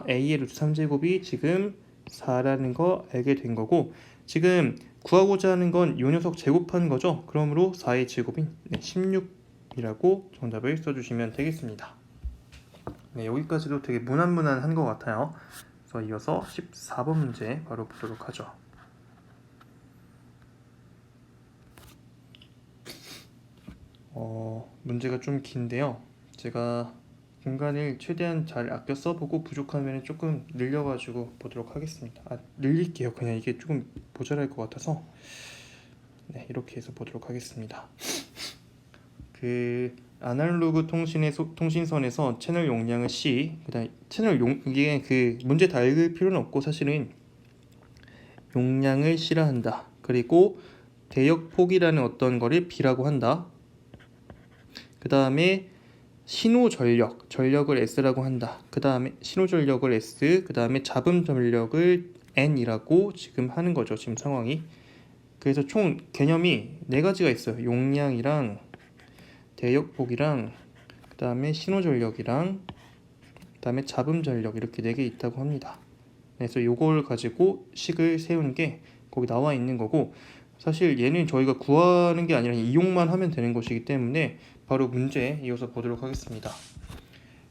a의 루트 3제곱이 지금 4라는 거 알게 된 거고, 지금 구하고자 하는 건 요 녀석 제곱한 거죠. 그러므로 4의 제곱인 16이라고 정답을 써주시면 되겠습니다. 네, 여기까지도 되게 무난무난한 것 같아요. 그래서 이어서 14번 문제 바로 보도록 하죠. 문제가 좀 긴데요. 제가 공간을 최대한 잘 아껴 써보고 부족하면 조금 늘려가지고 보도록 하겠습니다. 늘릴게요. 그냥 이게 조금 모자랄 것 같아서. 네, 이렇게 해서 보도록 하겠습니다. 그 아날로그 통신선에서 채널 용량을 C, 그다음 이게 그 문제 다 읽을 필요는 없고 사실은 용량을 C라 한다. 그리고 대역폭이라는 어떤 거를 B라고 한다. 그 다음에 전력을 S라고 한다. 그 다음에 신호전력을 S, 그 다음에 잡음 전력을 N이라고 지금 하는 거죠. 지금 상황이. 그래서 총 개념이 4가지가 있어요. 용량이랑 대역폭이랑 그 다음에 신호전력이랑 그 다음에 잡음전력, 이렇게 4개 있다고 합니다. 그래서 요걸 가지고 식을 세우는 게 거기 나와 있는 거고, 사실 얘는 저희가 구하는 게 아니라 이용만 하면 되는 것이기 때문에 바로 문제 이어서 보도록 하겠습니다.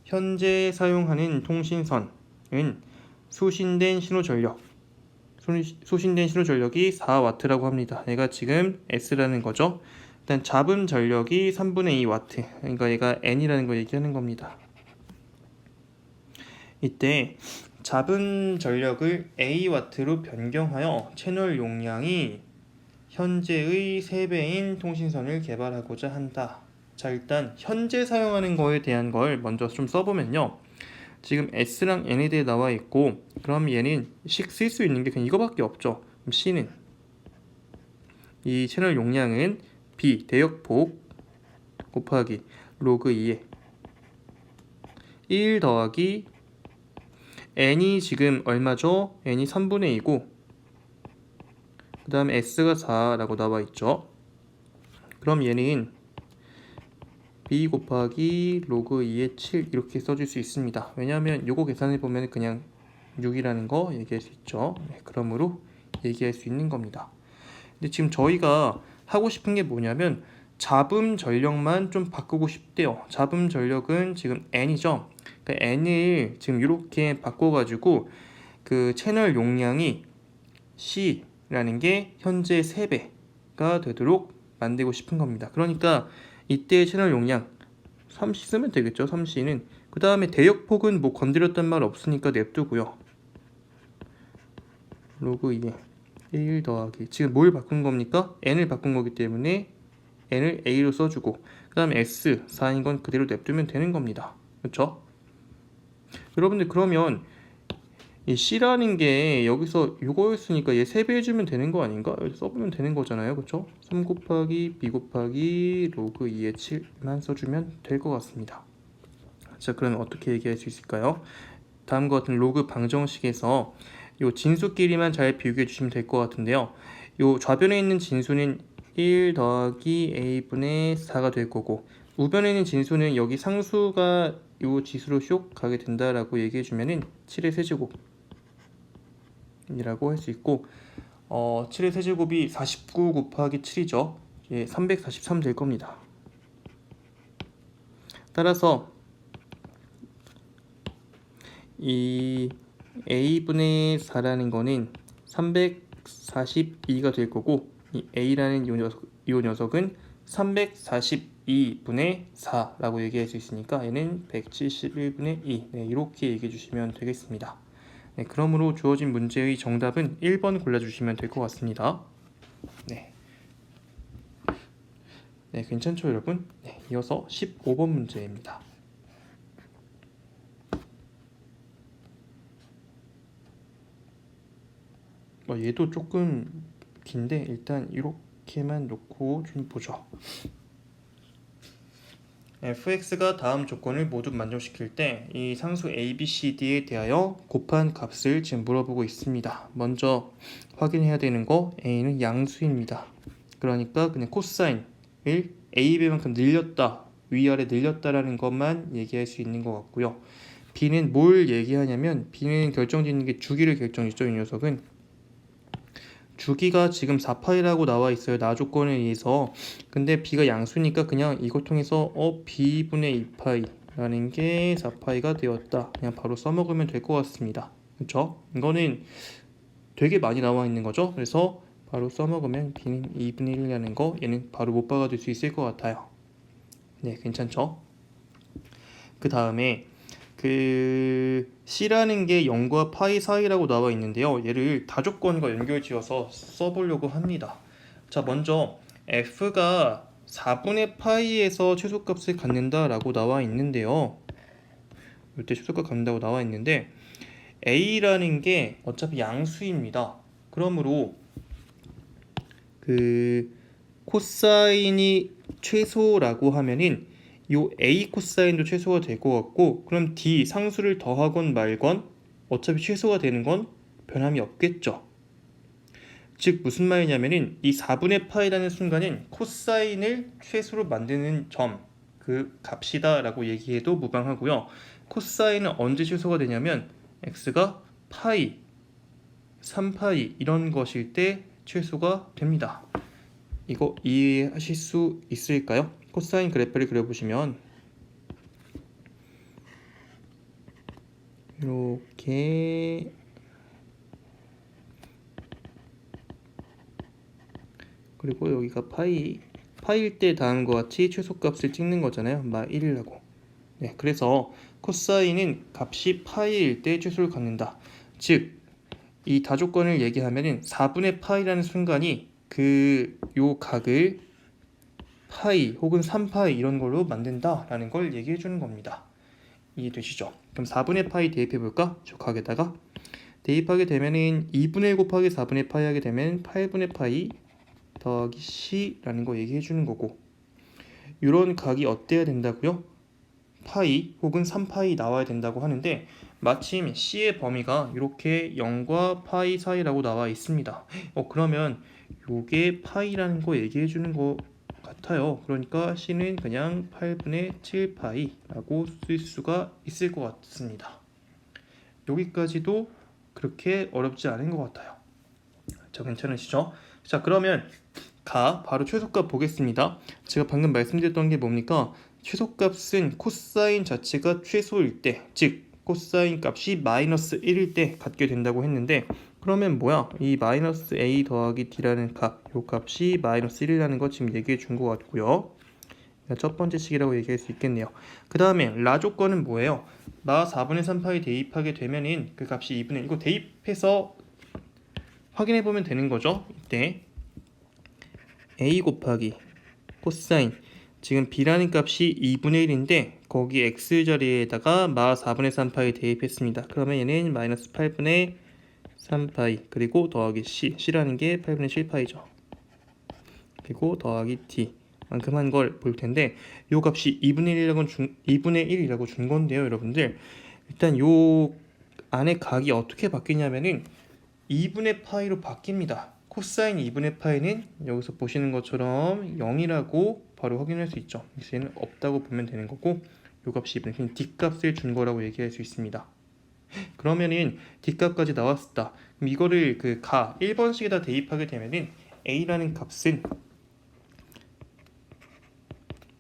현재 사용하는 통신선은 소신된 신호전력이 4W라고 합니다. 얘가 지금 S라는 거죠. 일단 잡음 전력이 3분의 2W, 그러니까 얘가 N이라는 거 얘기하는 겁니다. 이때 잡음 전력을 A와트로 변경하여 채널 용량이 현재의 3배인 통신선을 개발하고자 한다. 자, 일단 현재 사용하는 거에 대한 걸 먼저 좀 써보면요. 지금 S랑 N에 대해 나와 있고, 그럼 얘는 쓸 수 있는 게 그냥 이거밖에 없죠. 그럼 C는 이 채널 용량은 B 대역폭 곱하기 로그 2에 1 더하기 N이 지금 얼마죠? N이 3분의 2고 그 다음에 S가 4라고 나와 있죠. 그럼 얘는 B 곱하기 로그 2의 7 이렇게 써줄 수 있습니다. 왜냐하면 요거 계산해보면 그냥 6이라는 거 얘기할 수 있죠. 네, 그러므로 얘기할 수 있는 겁니다. 근데 지금 저희가 하고 싶은 게 뭐냐면 잡음 전력만 좀 바꾸고 싶대요. 잡음 전력은 지금 N이죠. 그러니까 N을 지금 이렇게 바꿔가지고 그 채널 용량이 C라는 게 현재 3배가 되도록 만들고 싶은 겁니다. 그러니까 이때 채널 용량 3C 쓰면 되겠죠. 3C는 그 다음에 대역폭은 뭐 건드렸단 말 없으니까 냅두고요. 로그 2에 1 더하기 지금 뭘 바꾼 겁니까? N을 바꾼 거기 때문에 N을 A로 써주고 그 다음에 S 4인 건 그대로 냅두면 되는 겁니다. 그렇죠? 여러분들 그러면 이 C라는 게 여기서 이거였으니까 얘 3배 해주면 되는 거 아닌가? 여기 써보면 되는 거잖아요. 그렇죠? 3 곱하기 B 곱하기 로그 2의 7만 써주면 될 것 같습니다. 자, 그러면 어떻게 얘기할 수 있을까요? 다음과 같은 로그 방정식에서 요 진수끼리만 잘 비교해 주시면 될 것 같은데요. 요 좌변에 있는 진수는 1 더하기 a분의 4가 될 거고, 우변에 있는 진수는 여기 상수가 요 지수로 쇽 가게 된다라고 얘기해 주면은 7의 세제곱 이라고 할 수 있고, 7의 세제곱이 49 곱하기 7이죠. 예, 343 될 겁니다. 따라서 이 a분의 4라는 거는 342가 될 거고, 이 a라는 이 녀석은 342분의 4라고 얘기할 수 있으니까 얘는 171분의 2. 네, 이렇게 얘기해 주시면 되겠습니다. 네, 그러므로 주어진 문제의 정답은 1번 골라주시면 될 것 같습니다. 네. 네, 괜찮죠, 여러분? 네, 이어서 15번 문제입니다. 얘도 조금 긴데 일단 이렇게만 놓고 좀 보죠. fx가 다음 조건을 모두 만족시킬 때 이 상수 a, b, c, d에 대하여 곱한 값을 지금 물어보고 있습니다. 먼저 확인해야 되는 거 a는 양수입니다. 그러니까 그냥 코사인을 a배만큼 늘렸다, 위아래 늘렸다라는 것만 얘기할 수 있는 것 같고요. b는 뭘 얘기하냐면 b는 결정짓는 게 주기를 결정짓죠. 이 녀석은 주기가 지금 4파이라고 나와 있어요. 나 조건에 의해서. 근데 b가 양수니까 그냥 이거 통해서 b분의 2파이라는 게 4파이가 되었다. 그냥 바로 써먹으면 될 것 같습니다. 그쵸? 이거는 되게 많이 나와 있는 거죠. 그래서 바로 써먹으면 b는 2분의 1이라는 거 얘는 바로 못 박아둘 수 있을 것 같아요. 네, 괜찮죠? 그 다음에 그 C라는 게 0과 파이 사이라고 나와 있는데요. 얘를 다조건과 연결지어서 써보려고 합니다. 자, 먼저 F가 4분의 파이에서 최소값을 갖는다 라고 나와 있는데요. 이때 최소값 갖는다고 나와 있는데 A라는 게 어차피 양수입니다. 그러므로 그 코사인이 최소라고 하면은 요 A 코사인도 최소가 될 것 같고, 그럼 D 상수를 더하건 말건 어차피 최소가 되는 건 변함이 없겠죠. 즉 무슨 말이냐면은 이 4분의 파이라는 순간은 코사인을 최소로 만드는 점, 그 값이다 라고 얘기해도 무방하고요. 코사인은 언제 최소가 되냐면 x가 파이, 3파이 이런 것일 때 최소가 됩니다. 이거 이해하실 수 있을까요? 코사인 그래프를 그려보시면 이렇게 그리고 여기가 파이일 때 다음과 같이 최소값을 찍는 거잖아요. 마 1이라고. 네, 그래서 코사인은 값이 파이일 때 최소를 갖는다. 즉 이 다조건을 얘기하면은 4분의 파이라는 순간이 요 각을 파이 혹은 3파이 이런 걸로 만든다라는 걸 얘기해 주는 겁니다. 이해되시죠? 그럼 4분의 파이 대입해 볼까? 저 각에다가 대입하게 되면은 2분의 1 곱하기 4분의 파이 하게 되면 8분의 파이 더하기 c라는 거 얘기해 주는 거고, 이런 각이 어때야 된다고요? 파이 혹은 3파이 나와야 된다고 하는데 마침 c의 범위가 이렇게 0과 파이 사이라고 나와 있습니다. 그러면 요게 파이라는 거 얘기해 주는 거 같아요. 그러니까 c는 그냥 8분의 7파이라고 쓸 수가 있을 것 같습니다. 여기까지도 그렇게 어렵지 않은 것 같아요. 자, 괜찮으시죠? 자, 그러면 바로 최소값 보겠습니다. 제가 방금 말씀드렸던 게 뭡니까? 최소값은 코사인 자체가 최소일 때, 즉 코사인 값이 마이너스 1일 때 갖게 된다고 했는데, 그러면 뭐야? 이 마이너스 a 더하기 d라는 값, 요 값이 마이너스 1이라는 거 지금 얘기해 준 것 같고요. 첫 번째 식이라고 얘기할 수 있겠네요. 그 다음에 라 조건은 뭐예요? 마 4분의 3파이 대입하게 되면은 그 값이 2분의 1, 이거 대입해서 확인해 보면 되는 거죠. 이때 a 곱하기 코사인, 지금 b라는 값이 2분의 1인데 거기 x 자리에다가 마 4분의 3파이 대입했습니다. 그러면 얘는 마이너스 8분의 3파이 그리고 더하기 c라는 게 8분의 7파이죠. 그리고 더하기 d 만큼 한 걸 볼 텐데, 요 값이 2분의 1이라고 준 건데요, 여러분들. 일단 요 안에 각이 어떻게 바뀌냐면은 2분의 파이로 바뀝니다. 코사인 2분의 파이는 여기서 보시는 것처럼 0이라고 바로 확인할 수 있죠. 그래서 얘는 없다고 보면 되는 거고, 요 값이 2분의 그냥 D값을 준 거라고 얘기할 수 있습니다. 그러면은 D값까지 나왔다. 그럼 이거를 1번식에다 대입하게 되면은 A라는 값은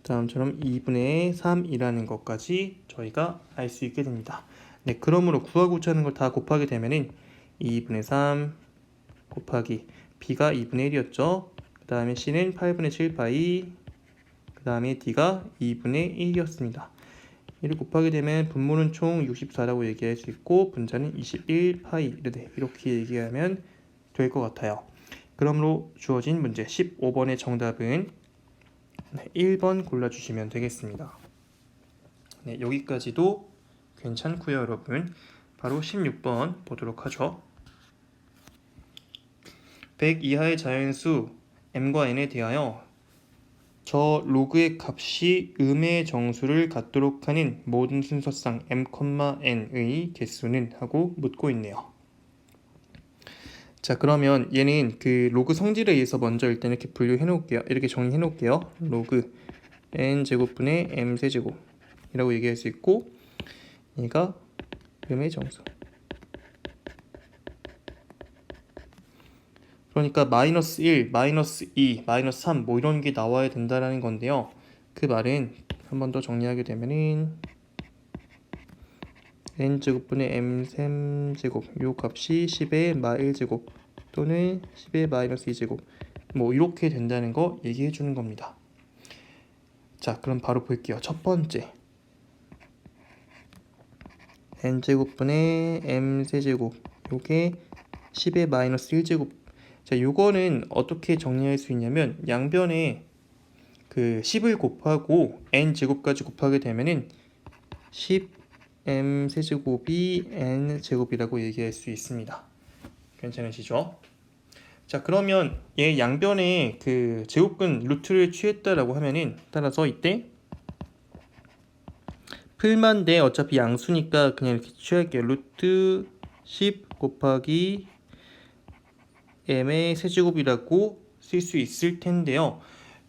다음처럼 2분의 3이라는 것까지 저희가 알 수 있게 됩니다. 네, 그러므로 구하고자 하는 걸 다 곱하게 되면은 2분의 3 곱하기 b가 2분의 1이었죠. 그 다음에 c는 8분의 7파이, 그 다음에 d가 2분의 1이었습니다. 이를 곱하게 되면 분모는 총 64라고 얘기할 수 있고 분자는 21파이, 이렇게 얘기하면 될 것 같아요. 그러므로 주어진 문제 15번의 정답은 1번 골라주시면 되겠습니다. 네, 여기까지도 괜찮고요, 여러분. 바로 16번 보도록 하죠. 100 이하의 자연수 m과 n에 대하여 저 로그의 값이 음의 정수를 갖도록 하는 모든 순서상 m, n의 개수는 하고 묻고 있네요. 자, 그러면 얘는 그 로그 성질에 의해서 먼저 일단 이렇게 분류해 놓을게요. 이렇게 정리해 놓을게요. 로그 n 제곱분의 m 세제곱이라고 얘기할 수 있고, 얘가 음의 정수. 그러니까 마이너스 1, 마이너스 2, 마이너스 3 뭐 이런 게 나와야 된다라는 건데요. 그 말은 한 번 더 정리하게 되면은 n제곱분의 m3제곱 요 값이 10의 마 1제곱 또는 10의 마이너스 2제곱 뭐 이렇게 된다는 거 얘기해 주는 겁니다. 자, 그럼 바로 볼게요. 첫 번째 n제곱분의 m세제곱 요게 10의 마이너스 1제곱. 자, 요거는 어떻게 정리할 수 있냐면 양변에 그 10을 곱하고 n제곱까지 곱하게 되면은 10m 세제곱이 n제곱이라고 얘기할 수 있습니다. 괜찮으시죠? 자, 그러면 얘 양변에 그 제곱근 루트를 취했다라고 하면은 따라서 이때 풀만데 어차피 양수니까 그냥 이렇게 취할게요. 루트 10 곱하기 m의 세제곱이라고 쓸 수 있을 텐데요.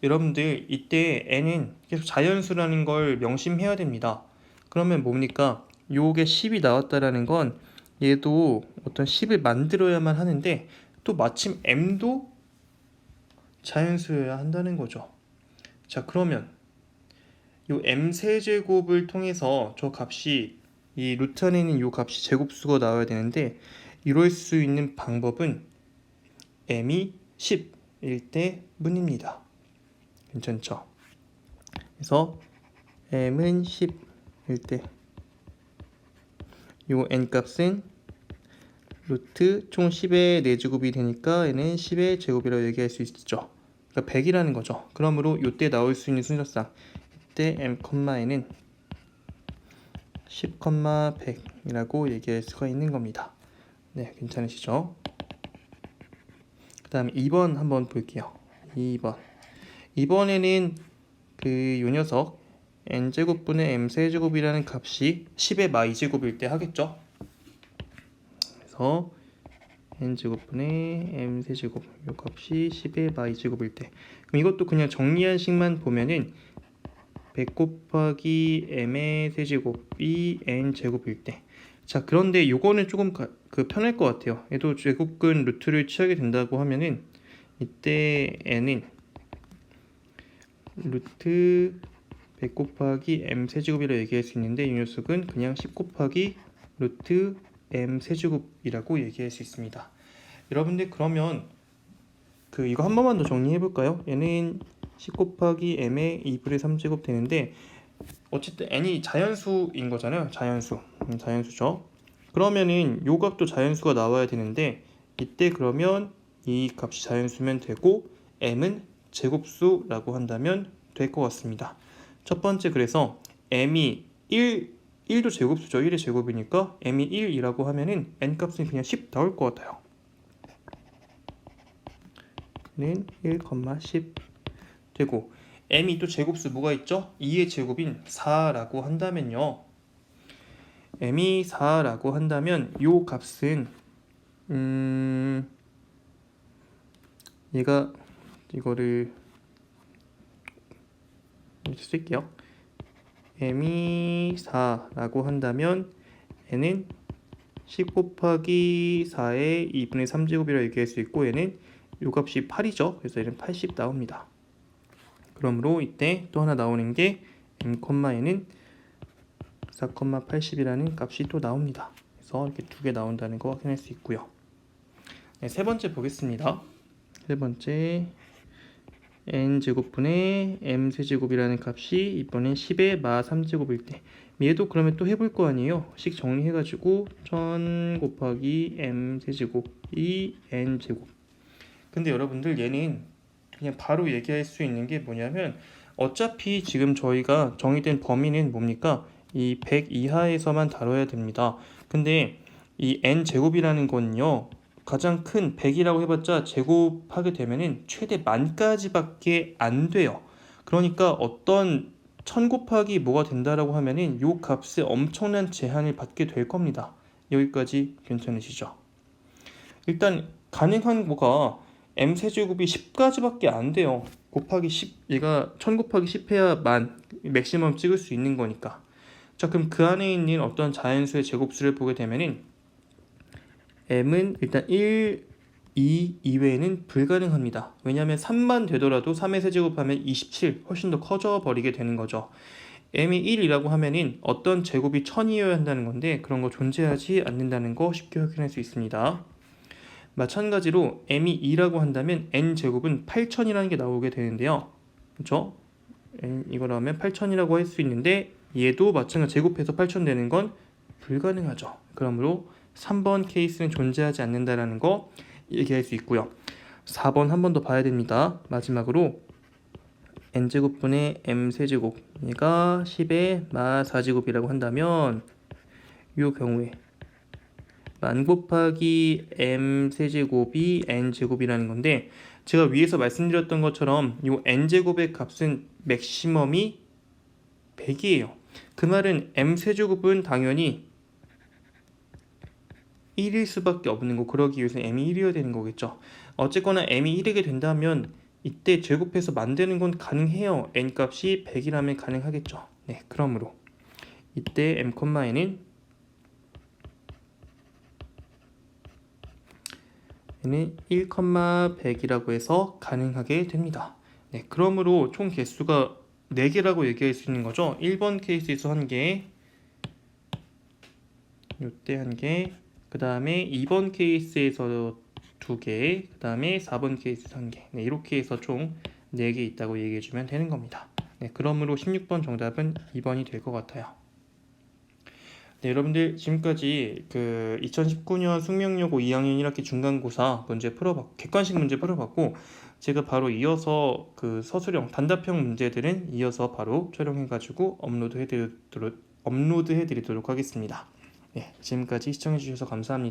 여러분들 이때 n은 계속 자연수라는 걸 명심해야 됩니다. 그러면 뭡니까? 요게 10이 나왔다라는 건 얘도 어떤 10을 만들어야만 하는데 또 마침 m도 자연수여야 한다는 거죠. 자, 그러면 요 m 세제곱을 통해서 저 값이 이 루트 안에 있는 요 값이 제곱수가 나와야 되는데 이럴 수 있는 방법은 m이 10일 때문입니다. 괜찮죠? 그래서 m은 10일 때 요 n 값은 루트 총 10의 4제곱이 되니까 얘는 10의 제곱이라고 얘기할 수 있죠. 그러니까 100이라는 거죠. 그러므로 요때 나올 수 있는 순서상 이때 m, n은 10, 100이라고 얘기할 수가 있는 겁니다. 네, 괜찮으시죠? 그 다음 2번 한번 볼게요. 2번에는 그 요 녀석 n제곱분의 m세제곱이라는 값이 10의 마 2제곱일 때 하겠죠. 그래서 n제곱분의 m세제곱 요 값이 10의 마 2제곱일 때 그럼 이것도 그냥 정리한 식만 보면은 100 곱하기 m의 세제곱이 n제곱일 때. 자, 그런데 요거는 조금 편할 것 같아요. 얘도 제곱근 루트를 취하게 된다고 하면은 이때 n은 루트 100 곱하기 m 세제곱이라고 얘기할 수 있는데 이 녀석은 그냥 10 곱하기 루트 m 세제곱이라고 얘기할 수 있습니다. 여러분들 그러면 그 이거 한 번만 더 정리해 볼까요? 얘는 10 곱하기 m의 2분의 3제곱 되는데 어쨌든 n이 자연수인 거잖아요. 자연수죠. 그러면은 요 값도 자연수가 나와야 되는데 이때 그러면 이 값이 자연수면 되고 m은 제곱수라고 한다면 될 것 같습니다. 첫 번째, 그래서 m이 1도 제곱수죠. 1의 제곱이니까 m이 1이라고 하면은 n 값은 그냥 10 나올 것 같아요. 는 1,10 되고 m이 또 제곱수 뭐가 있죠? 2의 제곱인 4라고 한다면요. m이 4라고 한다면 요 값은 얘가 이거를 이렇게 쓸게요. m이 4라고 한다면 n은 10 곱하기 4의 2분의 3제곱이라고 얘기할 수 있고 얘는 요 값이 8이죠. 그래서 얘는 80 나옵니다. 그러므로 이때 또 하나 나오는 게 m, n은 4,80이라는 값이 또 나옵니다. 그래서 이렇게 두 개 나온다는 거 확인할 수 있고요. 네, 세 번째 보겠습니다. 세 번째 n제곱분의 m세제곱이라는 값이 이번엔 10의 마 3제곱일 때 얘도 그러면 또 해볼 거 아니에요. 식 정리해가지고 1000 곱하기 m세제곱이 n제곱. 근데 여러분들 얘는 그냥 바로 얘기할 수 있는 게 뭐냐면 어차피 지금 저희가 정의된 범위는 뭡니까? 이 100 이하에서만 다뤄야 됩니다. 근데 이 n제곱이라는 건요 가장 큰 100이라고 해봤자 제곱하게 되면은 최대 10,000까지밖에 안 돼요. 그러니까 어떤 1000 곱하기 뭐가 된다라고 하면은 요 값에 엄청난 제한을 받게 될 겁니다. 여기까지 괜찮으시죠? 일단 가능한 뭐가 m 세제곱이 10까지밖에 안 돼요. 곱하기 10, 얘가 1000 곱하기 10 해야 맥시멈 찍을 수 있는 거니까. 자, 그럼 그 안에 있는 어떤 자연수의 제곱수를 보게 되면은 m은 일단 1, 2 이외에는 불가능합니다. 왜냐하면 3만 되더라도 3의 세제곱하면 27, 훨씬 더 커져 버리게 되는 거죠. m이 1이라고 하면은 어떤 제곱이 1000이어야 한다는 건데 그런 거 존재하지 않는다는 거 쉽게 확인할 수 있습니다. 마찬가지로 m이 2라고 한다면 n제곱은 8000이라는 게 나오게 되는데요. 그렇죠? 이걸 하면 8000이라고 할 수 있는데 얘도 마찬가지 제곱해서 8000 되는 건 불가능하죠. 그러므로 3번 케이스는 존재하지 않는다라는 거 얘기할 수 있고요. 4번 한 번 더 봐야 됩니다. 마지막으로 n제곱분의 m세제곱 얘가 10의 마 4제곱이라고 한다면 이 경우에 만 곱하기 m세제곱이 n제곱이라는 건데 제가 위에서 말씀드렸던 것처럼 이 n제곱의 값은 맥시멈이 100이에요. 그 말은 m세제곱은 당연히 1일 수밖에 없는 거, 그러기 위해서 m이 1이어야 되는 거겠죠. 어쨌거나 m이 1이게 된다면 이때 제곱해서 만드는 건 가능해요. n 값이 100이라면 가능하겠죠. 네, 그러므로 이때 m, n은 1,100이라고 해서 가능하게 됩니다. 네, 그러므로 총 개수가 4개라고 얘기할 수 있는 거죠. 1번 케이스에서 1개, 이때 1개, 그 다음에 2번 케이스에서 2개, 그 다음에 4번 케이스에서 1개. 네, 이렇게 해서 총 4개 있다고 얘기해주면 되는 겁니다. 네, 그러므로 16번 정답은 2번이 될 것 같아요. 네, 여러분들 지금까지 그 2019년 숙명여고 2학년 1학기 중간고사 문제 풀어봤고, 객관식 문제 풀어봤고, 제가 바로 이어서 그 서술형 단답형 문제들은 이어서 바로 촬영해가지고 업로드해드리도록 하겠습니다. 네, 지금까지 시청해주셔서 감사합니다.